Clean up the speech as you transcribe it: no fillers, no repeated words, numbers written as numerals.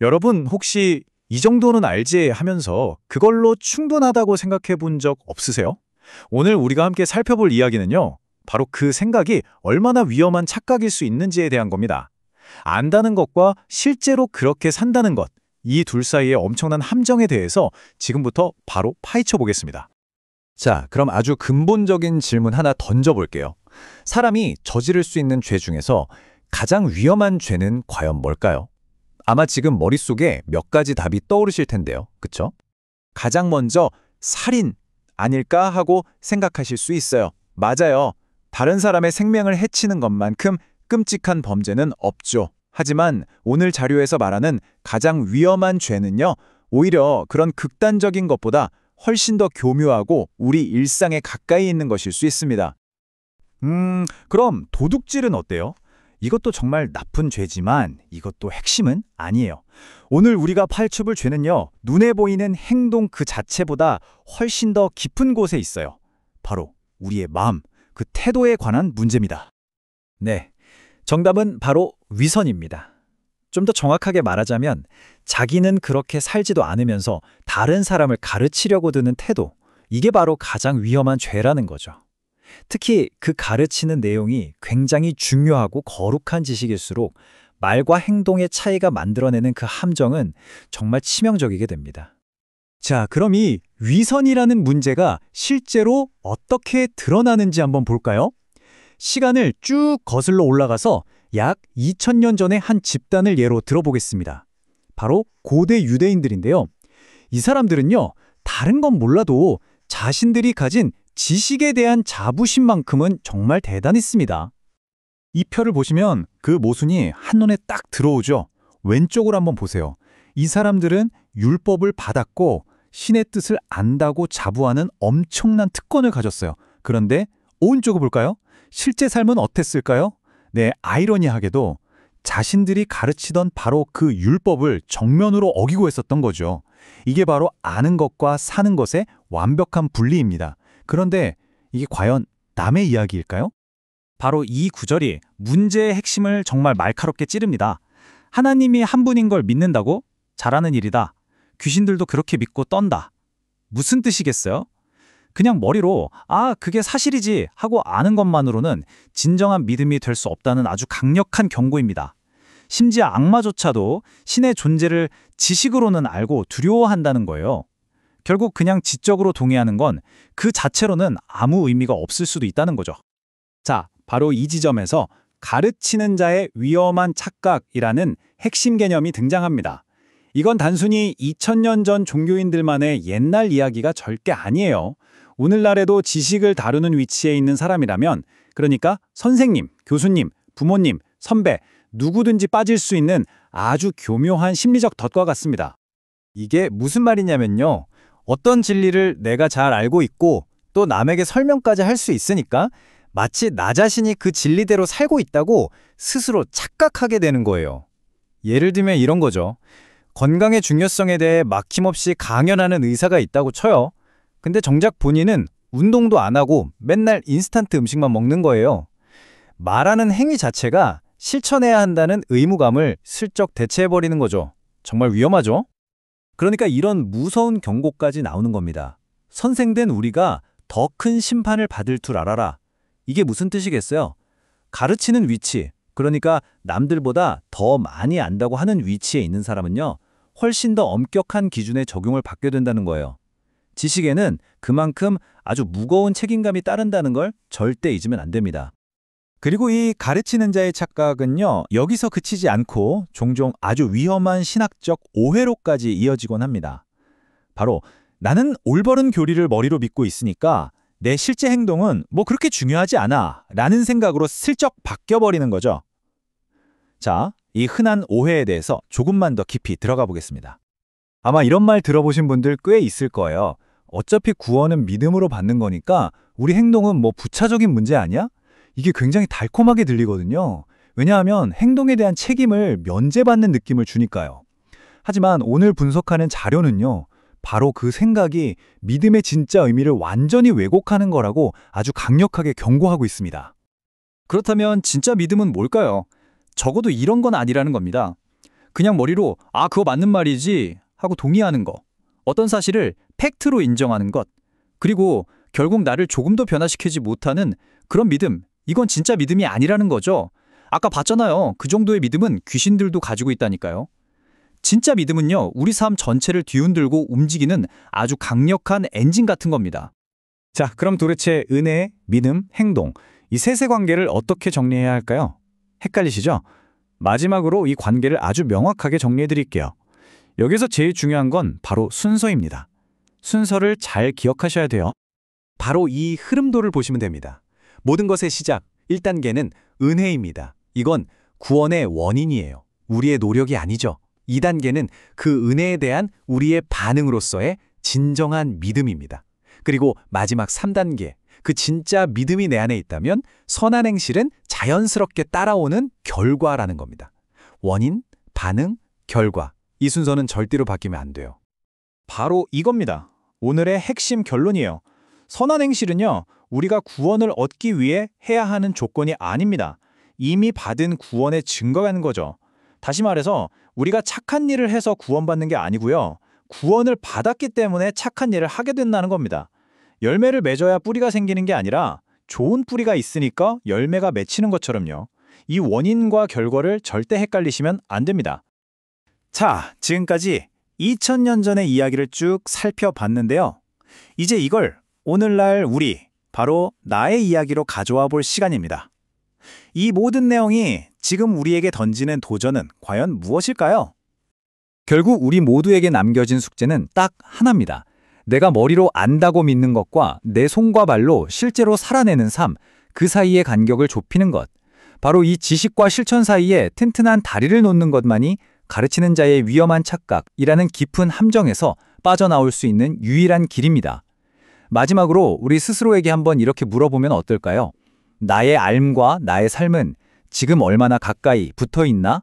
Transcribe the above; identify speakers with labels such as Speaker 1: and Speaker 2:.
Speaker 1: 여러분 혹시 이 정도는 알지 하면서 그걸로 충분하다고 생각해 본 적 없으세요? 오늘 우리가 함께 살펴볼 이야기는요. 바로 그 생각이 얼마나 위험한 착각일 수 있는지에 대한 겁니다. 안다는 것과 실제로 그렇게 산다는 것, 이 둘 사이의 엄청난 함정에 대해서 지금부터 바로 파헤쳐 보겠습니다.
Speaker 2: 자, 그럼 아주 근본적인 질문 하나 던져볼게요. 사람이 저지를 수 있는 죄 중에서 가장 위험한 죄는 과연 뭘까요? 아마 지금 머릿속에 몇 가지 답이 떠오르실 텐데요. 그쵸? 가장 먼저 살인 아닐까 하고 생각하실 수 있어요. 맞아요. 다른 사람의 생명을 해치는 것만큼 끔찍한 범죄는 없죠. 하지만 오늘 자료에서 말하는 가장 위험한 죄는요, 오히려 그런 극단적인 것보다 훨씬 더 교묘하고 우리 일상에 가까이 있는 것일 수 있습니다.
Speaker 1: 그럼 도둑질은 어때요? 이것도 정말 나쁜 죄지만 이것도 핵심은 아니에요. 오늘 우리가 파헤쳐볼 죄는요, 눈에 보이는 행동 그 자체보다 훨씬 더 깊은 곳에 있어요. 바로 우리의 마음, 그 태도에 관한 문제입니다. 네, 정답은 바로 위선입니다. 좀 더 정확하게 말하자면 자기는 그렇게 살지도 않으면서 다른 사람을 가르치려고 드는 태도, 이게 바로 가장 위험한 죄라는 거죠. 특히 그 가르치는 내용이 굉장히 중요하고 거룩한 지식일수록 말과 행동의 차이가 만들어내는 그 함정은 정말 치명적이게 됩니다. 자, 그럼 이 위선이라는 문제가 실제로 어떻게 드러나는지 한번 볼까요? 시간을 쭉 거슬러 올라가서 약 2000년 전의 한 집단을 예로 들어보겠습니다. 바로 고대 유대인들인데요. 이 사람들은요, 다른 건 몰라도 자신들이 가진 지식에 대한 자부심만큼은 정말 대단했습니다. 이 표를 보시면 그 모순이 한눈에 딱 들어오죠. 왼쪽으로 한번 보세요. 이 사람들은 율법을 받았고 신의 뜻을 안다고 자부하는 엄청난 특권을 가졌어요. 그런데 오른쪽을 볼까요? 실제 삶은 어땠을까요? 네, 아이러니하게도 자신들이 가르치던 바로 그 율법을 정면으로 어기고 있었던 거죠. 이게 바로 아는 것과 사는 것의 완벽한 분리입니다. 그런데 이게 과연 남의 이야기일까요? 바로 이 구절이 문제의 핵심을 정말 날카롭게 찌릅니다. 하나님이 한 분인 걸 믿는다고? 잘하는 일이다. 귀신들도 그렇게 믿고 떤다. 무슨 뜻이겠어요? 그냥 머리로 그게 사실이지 하고 아는 것만으로는 진정한 믿음이 될 수 없다는 아주 강력한 경고입니다. 심지어 악마조차도 신의 존재를 지식으로는 알고 두려워한다는 거예요. 결국 그냥 지적으로 동의하는 건 그 자체로는 아무 의미가 없을 수도 있다는 거죠. 자, 바로 이 지점에서 가르치는 자의 위험한 착각이라는 핵심 개념이 등장합니다. 이건 단순히 2000년 전 종교인들만의 옛날 이야기가 절대 아니에요. 오늘날에도 지식을 다루는 위치에 있는 사람이라면, 그러니까 선생님, 교수님, 부모님, 선배, 누구든지 빠질 수 있는 아주 교묘한 심리적 덫과 같습니다. 이게 무슨 말이냐면요. 어떤 진리를 내가 잘 알고 있고 또 남에게 설명까지 할 수 있으니까 마치 나 자신이 그 진리대로 살고 있다고 스스로 착각하게 되는 거예요. 예를 들면 이런 거죠. 건강의 중요성에 대해 막힘없이 강연하는 의사가 있다고 쳐요. 근데 정작 본인은 운동도 안 하고 맨날 인스턴트 음식만 먹는 거예요. 말하는 행위 자체가 실천해야 한다는 의무감을 슬쩍 대체해버리는 거죠. 정말 위험하죠? 그러니까 이런 무서운 경고까지 나오는 겁니다. 선생된 우리가 더 큰 심판을 받을 줄 알아라. 이게 무슨 뜻이겠어요? 가르치는 위치, 그러니까 남들보다 더 많이 안다고 하는 위치에 있는 사람은요, 훨씬 더 엄격한 기준에 적용을 받게 된다는 거예요. 지식에는 그만큼 아주 무거운 책임감이 따른다는 걸 절대 잊으면 안 됩니다. 그리고 이 가르치는 자의 착각은요, 여기서 그치지 않고 종종 아주 위험한 신학적 오해로까지 이어지곤 합니다. 바로 나는 올바른 교리를 머리로 믿고 있으니까 내 실제 행동은 뭐 그렇게 중요하지 않아 라는 생각으로 슬쩍 바뀌어버리는 거죠. 자, 이 흔한 오해에 대해서 조금만 더 깊이 들어가 보겠습니다. 아마 이런 말 들어보신 분들 꽤 있을 거예요. 어차피 구원은 믿음으로 받는 거니까 우리 행동은 뭐 부차적인 문제 아니야? 이게 굉장히 달콤하게 들리거든요. 왜냐하면 행동에 대한 책임을 면제받는 느낌을 주니까요. 하지만 오늘 분석하는 자료는요, 바로 그 생각이 믿음의 진짜 의미를 완전히 왜곡하는 거라고 아주 강력하게 경고하고 있습니다. 그렇다면 진짜 믿음은 뭘까요? 적어도 이런 건 아니라는 겁니다.
Speaker 3: 그냥 머리로 아, 그거 맞는 말이지 하고 동의하는 거. 어떤 사실을 팩트로 인정하는 것. 그리고 결국 나를 조금도 변화시키지 못하는 그런 믿음. 이건 진짜 믿음이 아니라는 거죠. 아까 봤잖아요. 그 정도의 믿음은 귀신들도 가지고 있다니까요. 진짜 믿음은요, 우리 삶 전체를 뒤흔들고 움직이는 아주 강력한 엔진 같은 겁니다.
Speaker 2: 자, 그럼 도대체 은혜, 믿음, 행동, 이 셋의 관계를 어떻게 정리해야 할까요? 헷갈리시죠? 마지막으로 이 관계를 아주 명확하게 정리해 드릴게요. 여기서 제일 중요한 건 바로 순서입니다. 순서를 잘 기억하셔야 돼요. 바로 이 흐름도를 보시면 됩니다. 모든 것의 시작, 1단계는 은혜입니다. 이건 구원의 원인이에요. 우리의 노력이 아니죠. 2단계는 그 은혜에 대한 우리의 반응으로서의 진정한 믿음입니다. 그리고 마지막 3단계, 그 진짜 믿음이 내 안에 있다면 선한 행실은 자연스럽게 따라오는 결과라는 겁니다. 원인, 반응, 결과. 이 순서는 절대로 바뀌면 안 돼요.
Speaker 3: 바로 이겁니다. 오늘의 핵심 결론이에요. 선한 행실은요, 우리가 구원을 얻기 위해 해야 하는 조건이 아닙니다. 이미 받은 구원의 증거라는 거죠. 다시 말해서 우리가 착한 일을 해서 구원받는 게 아니고요. 구원을 받았기 때문에 착한 일을 하게 된다는 겁니다. 열매를 맺어야 뿌리가 생기는 게 아니라 좋은 뿌리가 있으니까 열매가 맺히는 것처럼요. 이 원인과 결과를 절대 헷갈리시면 안 됩니다.
Speaker 1: 자, 지금까지 2000년 전의 이야기를 쭉 살펴봤는데요. 이제 이걸 오늘날 우리, 바로 나의 이야기로 가져와 볼 시간입니다. 이 모든 내용이 지금 우리에게 던지는 도전은 과연 무엇일까요?
Speaker 2: 결국 우리 모두에게 남겨진 숙제는 딱 하나입니다. 내가 머리로 안다고 믿는 것과 내 손과 발로 실제로 살아내는 삶, 그 사이의 간격을 좁히는 것. 바로 이 지식과 실천 사이에 튼튼한 다리를 놓는 것만이 가르치는 자의 위험한 착각이라는 깊은 함정에서 빠져나올 수 있는 유일한 길입니다. 마지막으로 우리 스스로에게 한번 이렇게 물어보면 어떨까요? 나의 삶과 나의 삶은 지금 얼마나 가까이 붙어 있나?